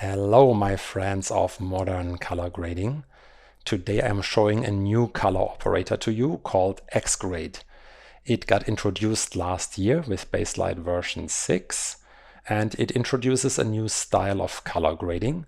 Hello, my friends of modern color grading. Today I'm showing a new color operator to you called Xrade. It got introduced last year with Baselight version 6, and it introduces a new style of color grading.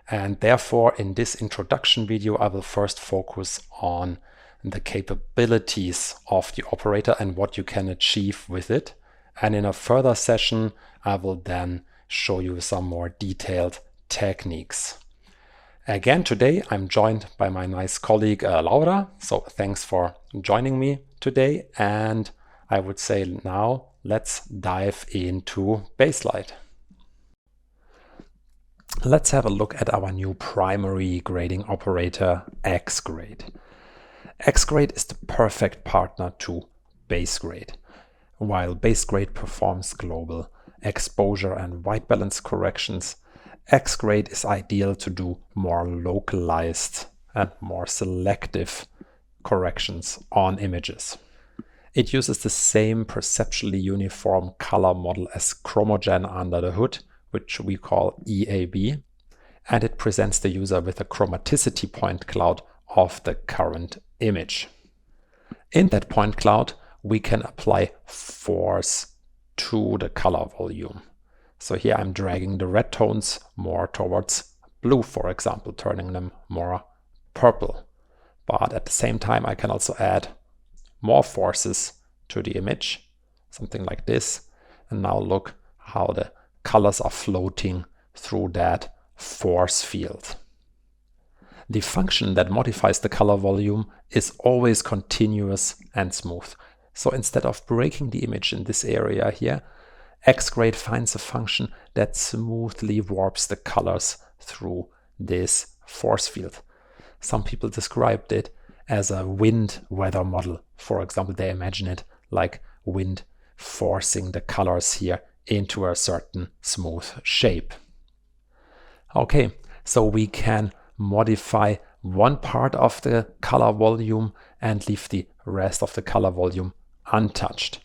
And therefore, in this introduction video, I will first focus on the capabilities of the operator and what you can achieve with it. And in a further session, I will then show you some more detailed techniques. Again, today I'm joined by my nice colleague Laura. So thanks for joining me today. And I would say now let's dive into Baselight. Let's have a look at our new primary grading operator, Xrade. Xrade is the perfect partner to Basegrade. While Basegrade performs global exposure and white balance corrections, Xrade is ideal to do more localized and more selective corrections on images. It uses the same perceptually uniform color model as Chromogen under the hood, which we call EAB, and it presents the user with a chromaticity point cloud of the current image. In that point cloud, we can apply force to the color volume. So here I'm dragging the red tones more towards blue, for example, turning them more purple. But at the same time, I can also add more forces to the image, something like this. And now look how the colors are floating through that force field. The function that modifies the color volume is always continuous and smooth. So instead of breaking the image in this area here, Xrade finds a function that smoothly warps the colors through this force field. Some people described it as a wind weather model. For example, they imagine it like wind forcing the colors here into a certain smooth shape. Okay, so we can modify one part of the color volume and leave the rest of the color volume untouched.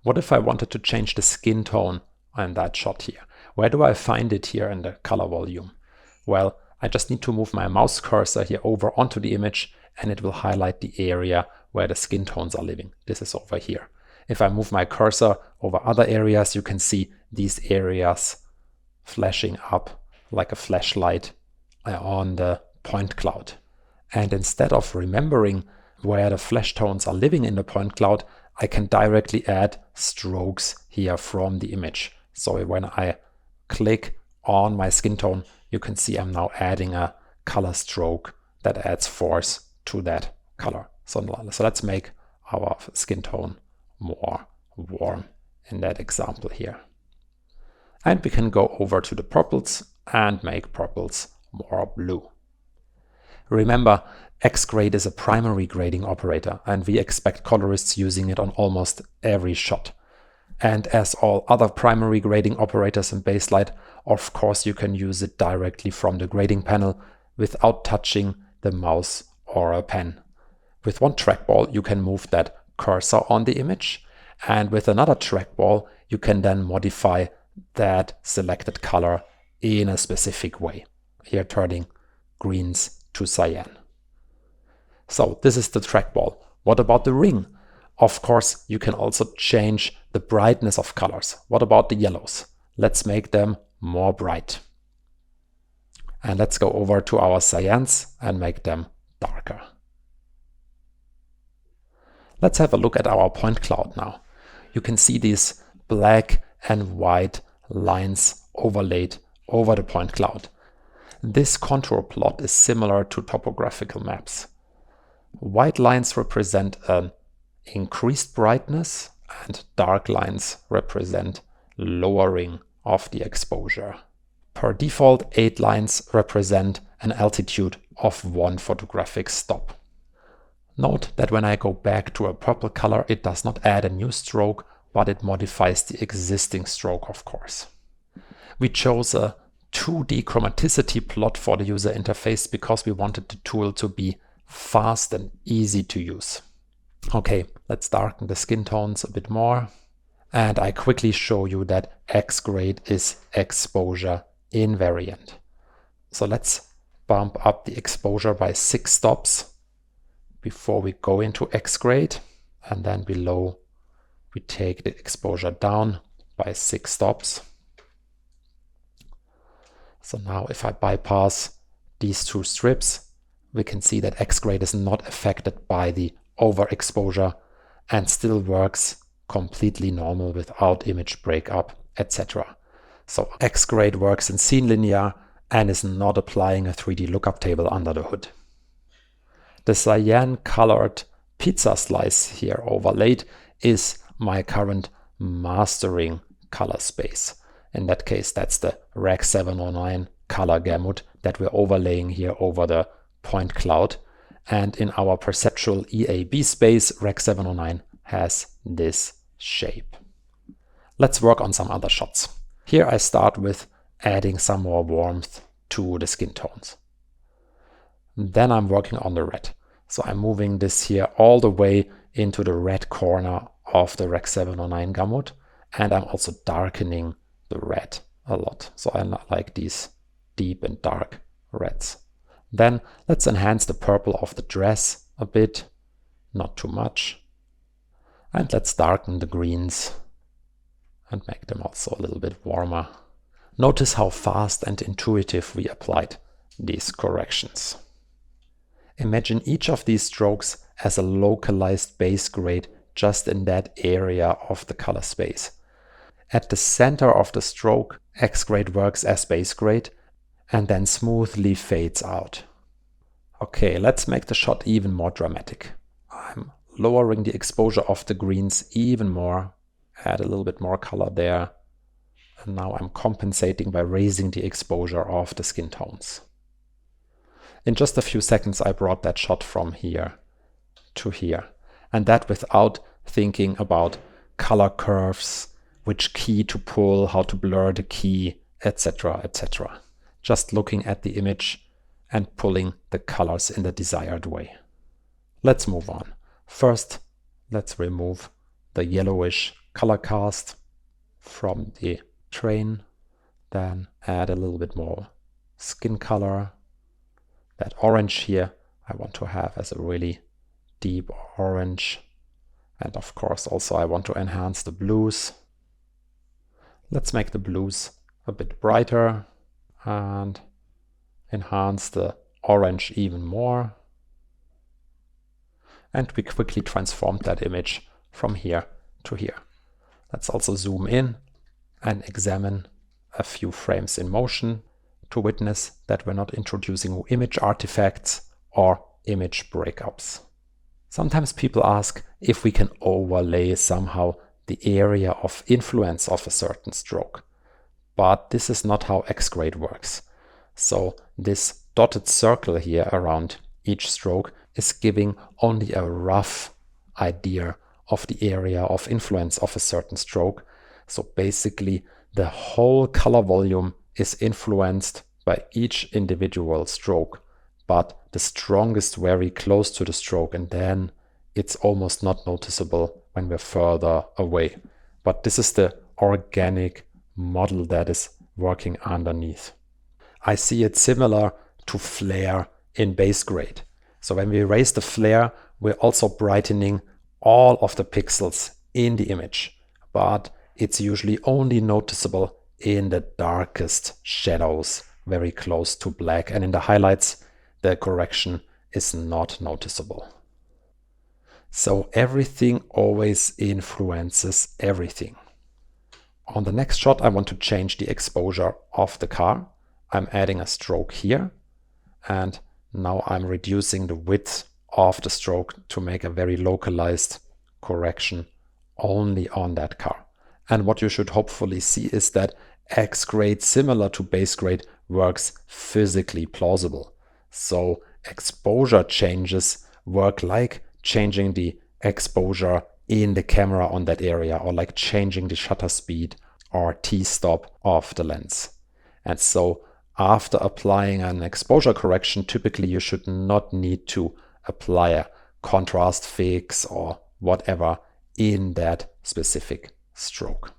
What if I wanted to change the skin tone on that shot here? Where do I find it here in the color volume? Well, I just need to move my mouse cursor here over onto the image and it will highlight the area where the skin tones are living. This is over here. If I move my cursor over other areas, you can see these areas flashing up like a flashlight on the point cloud. And instead of remembering where the flash tones are living in the point cloud, I can directly add strokes here from the image. So when I click on my skin tone, you can see I'm now adding a color stroke that adds force to that color. So let's make our skin tone more warm in that example here. And we can go over to the purples and make purples more blue. Remember, Xrade is a primary grading operator, and we expect colorists using it on almost every shot. And as all other primary grading operators in Baselight, of course you can use it directly from the grading panel without touching the mouse or a pen. With one trackball, you can move that cursor on the image, and with another trackball, you can then modify that selected color in a specific way. Here turning greens to cyan. So this is the trackball. What about the ring? Of course, you can also change the brightness of colors. What about the yellows? Let's make them more bright. And let's go over to our cyans and make them darker. Let's have a look at our point cloud now. You can see these black and white lines overlaid over the point cloud. This contour plot is similar to topographical maps. White lines represent an increased brightness and dark lines represent lowering of the exposure. Per default, 8 lines represent an altitude of 1 photographic stop. Note that when I go back to a purple color, it does not add a new stroke, but it modifies the existing stroke, of course. We chose a 2D chromaticity plot for the user interface because we wanted the tool to be fast and easy to use. Okay, let's darken the skin tones a bit more. And I quickly show you that Xrade is exposure invariant. So let's bump up the exposure by 6 stops before we go into Xrade, and then below we take the exposure down by 6 stops. So now if I bypass these 2 strips, we can see that Xrade is not affected by the overexposure and still works completely normal without image breakup, etc. So Xrade works in scene linear and is not applying a 3D lookup table under the hood. The cyan colored pizza slice here overlaid is my current mastering color space. In that case, that's the Rec 709 color gamut that we're overlaying here over the point cloud. And in our perceptual EAB space, Rec 709 has this shape. Let's work on some other shots. Here I start with adding some more warmth to the skin tones. Then I'm working on the red. So I'm moving this here all the way into the red corner of the Rec 709 gamut. And I'm also darkening the red a lot. So I like these deep and dark reds. Then let's enhance the purple of the dress a bit, not too much. And let's darken the greens and make them also a little bit warmer. Notice how fast and intuitive we applied these corrections. Imagine each of these strokes as a localized base grade just in that area of the color space. At the center of the stroke, Xrade works as base grade and then smoothly fades out. Okay, let's make the shot even more dramatic. I'm lowering the exposure of the greens even more, add a little bit more color there. And now I'm compensating by raising the exposure of the skin tones. In just a few seconds, I brought that shot from here to here. And that without thinking about color curves, which key to pull, how to blur the key, etc., etc. Just looking at the image and pulling the colors in the desired way. Let's move on. First, let's remove the yellowish color cast from the train. Then add a little bit more skin color. That orange here I want to have as a really deep orange. And of course also I want to enhance the blues. Let's make the blues a bit brighter and enhance the orange even more. And we quickly transformed that image from here to here. Let's also zoom in and examine a few frames in motion to witness that we're not introducing image artifacts or image breakups. Sometimes people ask if we can overlay somehow the area of influence of a certain stroke. But this is not how Xrade works. So this dotted circle here around each stroke is giving only a rough idea of the area of influence of a certain stroke. So basically the whole color volume is influenced by each individual stroke, but the strongest very close to the stroke, and then it's almost not noticeable when we're further away. But this is the organic model that is working underneath. I see it similar to flare in base grade. So when we raise the flare, we're also brightening all of the pixels in the image, but it's usually only noticeable in the darkest shadows, very close to black, and in the highlights, the correction is not noticeable. So everything always influences everything. On the next shot, I want to change the exposure of the car. I'm adding a stroke here, and now I'm reducing the width of the stroke to make a very localized correction only on that car. And what you should hopefully see is that Xrade, similar to base grade, works physically plausible. So exposure changes work like changing the exposure in the camera on that area, or like changing the shutter speed or t-stop of the lens. And so after applying an exposure correction, typically you should not need to apply a contrast fix or whatever in that specific stroke.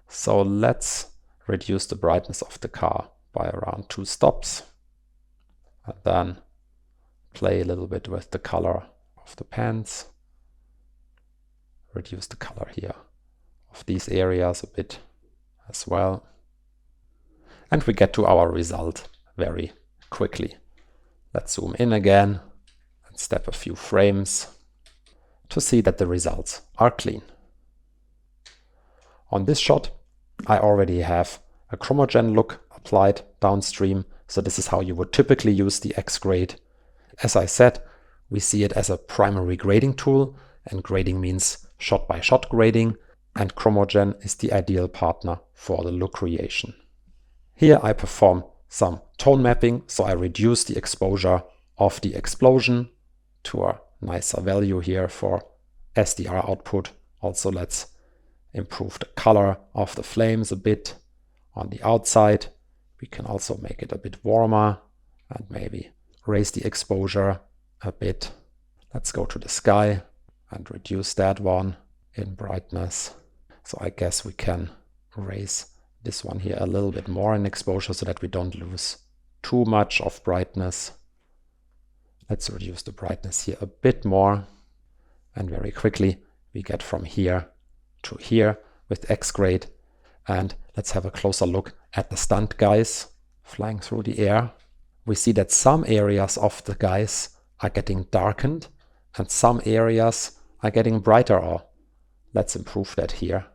So let's reduce the brightness of the car by around 2 stops. And then play a little bit with the color of the pens. Reduce the color here of these areas a bit as well. And we get to our result very quickly. Let's zoom in again and step a few frames to see that the results are clean. On this shot, I already have a Chromogen look applied downstream. So this is how you would typically use the Xrade. As I said, we see it as a primary grading tool, and grading means shot-by-shot grading, and Chromogen is the ideal partner for the look creation. Here I perform some tone mapping, so I reduce the exposure of the explosion to a nicer value here for SDR output. Also, let's improve the color of the flames a bit on the outside. We can also make it a bit warmer and maybe raise the exposure a bit. Let's go to the sky and reduce that one in brightness. So I guess we can raise this one here a little bit more in exposure so that we don't lose too much of brightness. Let's reduce the brightness here a bit more. And very quickly we get from here to here with Xrade. And let's have a closer look at the stunt guys flying through the air. We see that some areas of the guys are getting darkened and some areas are getting brighter. Or let's improve that here.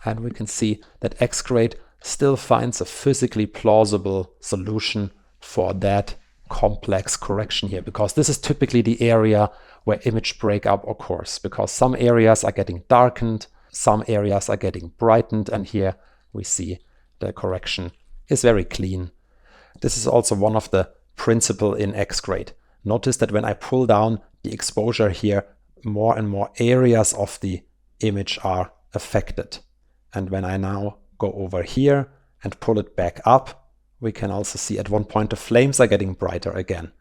And we can see that Xrade still finds a physically plausible solution for that complex correction here, because this is typically the area where image breakup occurs, because some areas are getting darkened, some areas are getting brightened, and here we see the correction is very clean. This is also one of the principles in Xrade. Notice that when I pull down the exposure here, more and more areas of the image are affected. And when I now go over here and pull it back up, we can also see at one point the flames are getting brighter again.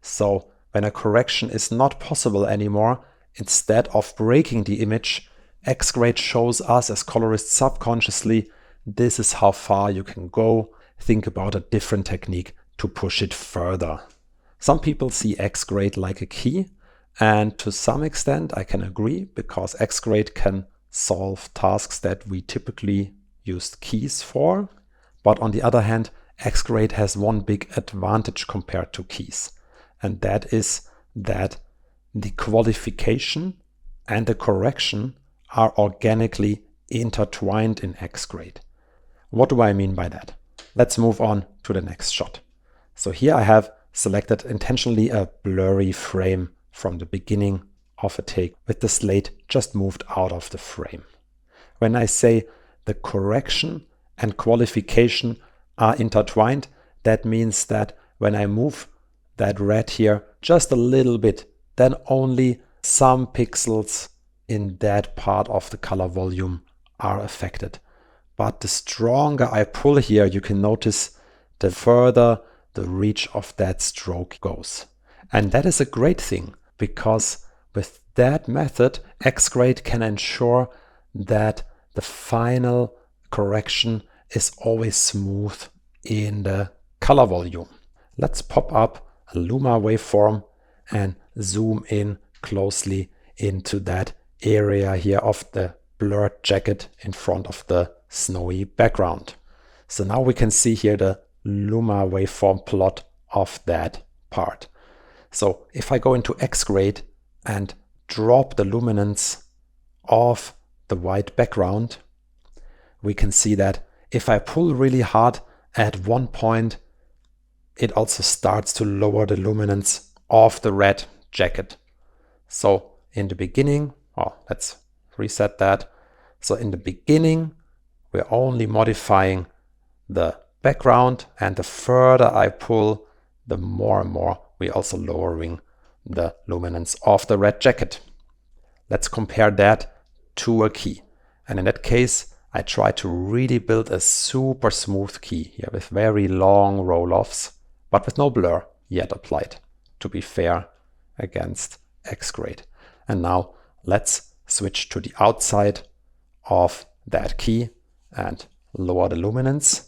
So when a correction is not possible anymore, instead of breaking the image, Xrade shows us as colorists subconsciously, this is how far you can go. Think about a different technique to push it further. Some people see Xrade like a key, and to some extent I can agree, because Xrade can solve tasks that we typically used keys for. But on the other hand, Xrade has one big advantage compared to keys, and that is that the qualification and the correction are organically intertwined in Xrade. What do I mean by that? Let's move on to the next shot. So here I have selected intentionally a blurry frame from the beginning of a take with the slate just moved out of the frame. When I say the correction and qualification are intertwined, that means that when I move that red here just a little bit, then only some pixels in that part of the color volume are affected. But the stronger I pull here, you can notice the further the reach of that stroke goes. And that is a great thing, because with that method, Xrade can ensure that the final correction is always smooth in the color volume. Let's pop up a Luma waveform and zoom in closely into that area here of the blurred jacket in front of the snowy background. So now we can see here the Luma waveform plot of that part. So if I go into Xrade and drop the luminance of the white background, we can see that if I pull really hard at one point, it also starts to lower the luminance of the red jacket. So in the beginning, let's reset that. So in the beginning, we're only modifying the background, and the further I pull, the more and more we're also lowering the luminance of the red jacket. Let's compare that to a key. And in that case, I try to really build a super smooth key here with very long roll-offs, but with no blur yet applied, to be fair against Xrade. And now let's switch to the outside of that key and lower the luminance.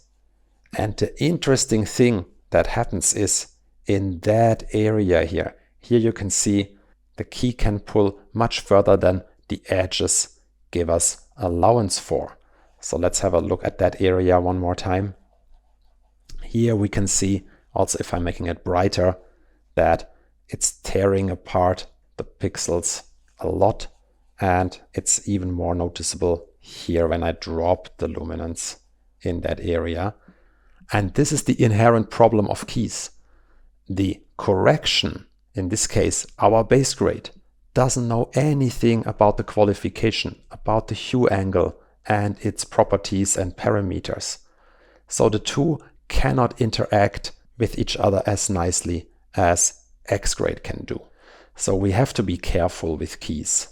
And the interesting thing that happens is in that area here. Here you can see the key can pull much further than the edges give us allowance for. So let's have a look at that area one more time. Here we can see also, if I'm making it brighter, that it's tearing apart the pixels a lot, and it's even more noticeable here when I drop the luminance in that area. And this is the inherent problem of keys. The correction, in this case our base grade, doesn't know anything about the qualification, about the hue angle and its properties and parameters. So the two cannot interact with each other as nicely as Xrade can do. So we have to be careful with keys.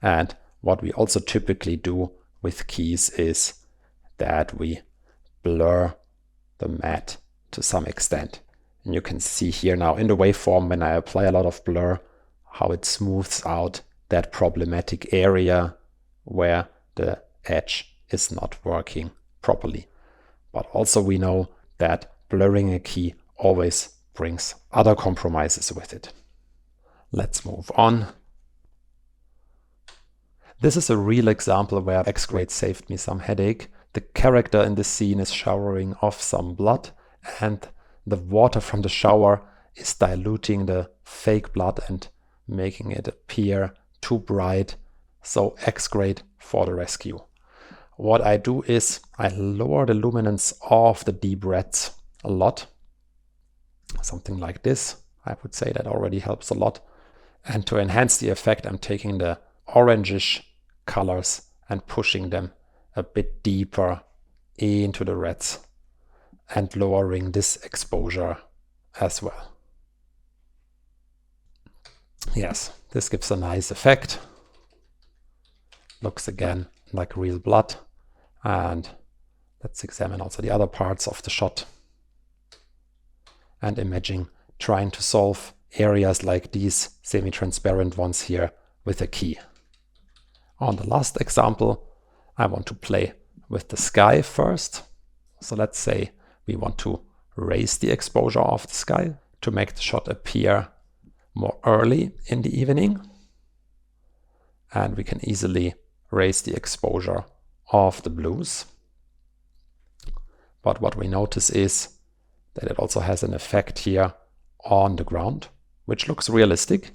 And what we also typically do with keys is that we blur the matte to some extent. And you can see here now in the waveform, when I apply a lot of blur, how it smooths out that problematic area where the edge is not working properly. But also we know that blurring a key always brings other compromises with it. Let's move on. This is a real example where Xrade saved me some headache. The character in the scene is showering off some blood, and the water from the shower is diluting the fake blood and making it appear too bright. So Xrade for the rescue. What I do is I lower the luminance of the deep reds a lot. Something like this. I would say that already helps a lot. And to enhance the effect, I'm taking the orangish colors and pushing them a bit deeper into the reds and lowering this exposure as well. Yes, this gives a nice effect. Looks again like real blood. And let's examine also the other parts of the shot. And imagine trying to solve areas like these semi-transparent ones here with a key. On the last example, I want to play with the sky first. So let's say we want to raise the exposure of the sky to make the shot appear more early in the evening. And we can easily raise the exposure of the blues. But what we notice is that it also has an effect here on the ground, which looks realistic.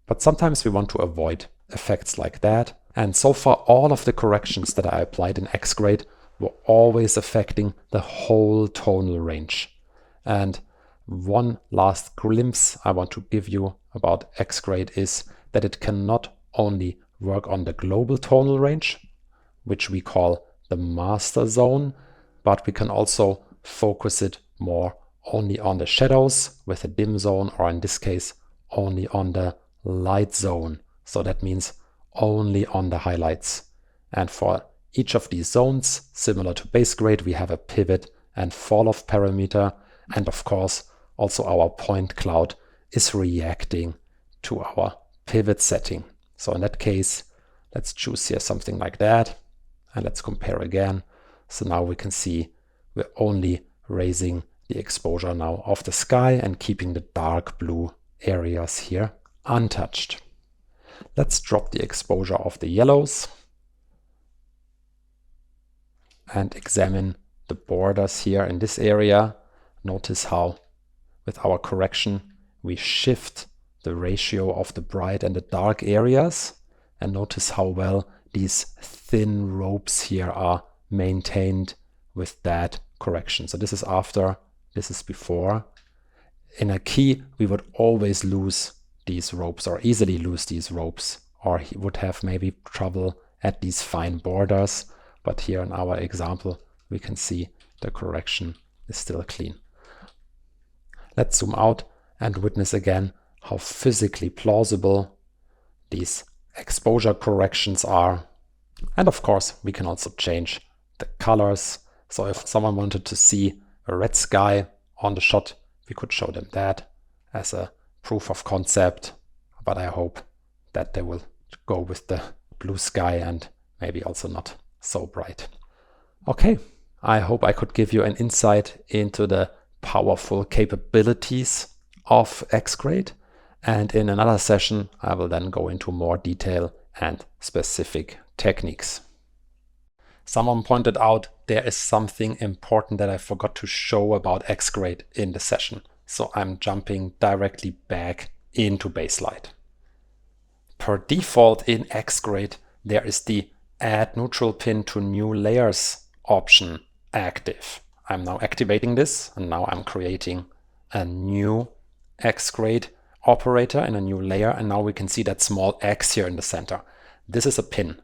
But sometimes we want to avoid effects like that. And so far, all of the corrections that I applied in Xrade were always affecting the whole tonal range. And one last glimpse I want to give you about Xrade is that it can not only work on the global tonal range, which we call the master zone, but we can also focus it more only on the shadows with a dim zone, or in this case, only on the light zone. So that means only on the highlights. And for each of these zones, similar to base grade, we have a pivot and fall off parameter. And of course, also our point cloud is reacting to our pivot setting. So in that case, let's choose here something like that. And let's compare again. So now we can see we're only raising the exposure now of the sky and keeping the dark blue areas here untouched. Let's drop the exposure of the yellows and examine the borders here in this area. Notice how with our correction we shift the ratio of the bright and the dark areas, and notice how well these thin ropes here are maintained with that correction. So this is after, this is before. In a key we would always lose these ropes, or easily lose these ropes, or he would have maybe trouble at these fine borders. But here in our example we can see the correction is still clean. Let's zoom out and witness again how physically plausible these exposure corrections are. And of course we can also change the colors. So if someone wanted to see a red sky on the shot, we could show them that as a proof of concept, but I hope that they will go with the blue sky and maybe also not so bright. Okay, I hope I could give you an insight into the powerful capabilities of Xrade. And in another session, I will then go into more detail and specific techniques. Someone pointed out there is something important that I forgot to show about Xrade in the session. So I'm jumping directly back into Baselight. Per default in Xrade, there is the Add Neutral Pin to New Layers option active. I'm now activating this, and now I'm creating a new Xrade operator in a new layer, and now we can see that small X here in the center. This is a pin.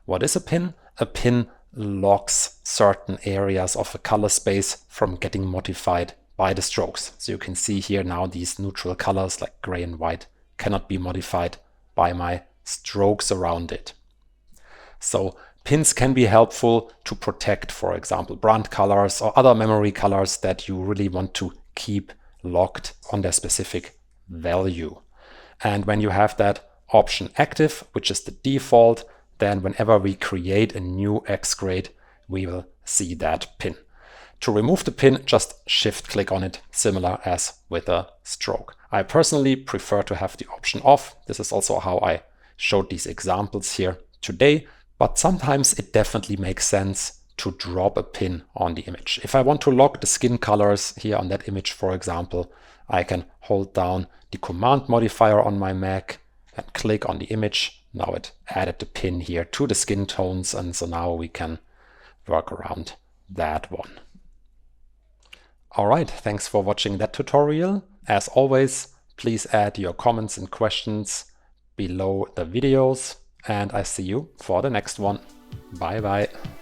What is a pin? A pin locks certain areas of a color space from getting modified by the strokes. So you can see here now these neutral colors like gray and white cannot be modified by my strokes around it. So pins can be helpful to protect, for example, brand colors or other memory colors that you really want to keep locked on their specific value. And when you have that option active, which is the default, then whenever we create a new Xrade, we will see that pin. To remove the pin, just shift click on it, similar as with a stroke. I personally prefer to have the option off. This is also how I showed these examples here today, but sometimes it definitely makes sense to drop a pin on the image. If I want to lock the skin colors here on that image, for example, I can hold down the command modifier on my Mac and click on the image. Now it added the pin here to the skin tones, and so now we can work around that one. All right, thanks for watching that tutorial. As always, please add your comments and questions below the videos, and I see you for the next one. Bye bye.